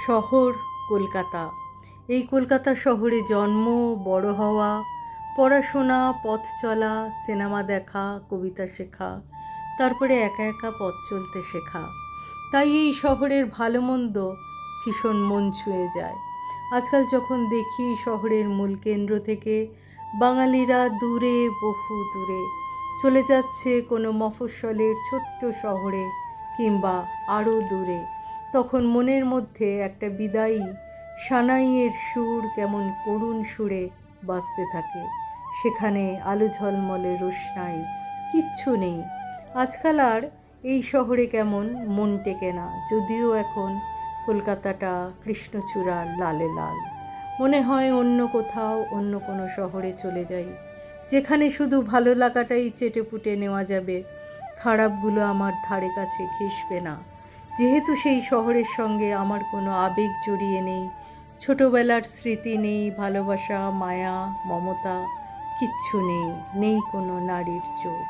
শহর কলকাতা। এই কলকাতা শহরে জন্ম, বড় হওয়া, পড়াশোনা, পথ চলা, সিনেমা দেখা, কবিতা শেখা, তারপরে একা একা পথ চলতে শেখা। তাই এই শহরের ভালো মন্দ ভীষণ মন ছুঁয়ে যায়। আজকাল যখন দেখি শহরের মূল কেন্দ্র থেকে বাঙালিরা দূরে, বহু দূরে চলে যাচ্ছে কোনো মফস্বলের ছোট্ট শহরে কিংবা আরও দূরে, তখন মনের মধ্যে একটা বিদায়ী সানাইয়ের সুর কেমন করুণ সুরে বাজতে থাকে। সেখানে আলো ঝলমলে রোশনাই, কিচ্ছু নেই। আজকাল আর এই শহরে কেমন মন টেকে না, যদিও এখন কলকাতাটা কৃষ্ণচূড়ার লালে লাল। মনে হয় অন্য কোথাও, অন্য কোনো শহরে চলে যাই, যেখানে শুধু ভালো লাগাটাই চেটেপুটে নেওয়া যাবে, খারাপগুলো আমার ধারে কাছে ঘেঁষবে না। যেহেতু সেই শহরের সঙ্গে আমার কোনো আবেগ জড়িয়ে নেই, ছোটোবেলার স্মৃতি নেই, ভালোবাসা, মায়া, মমতা কিচ্ছু নেই, নেই কোনো নারীর চোখ।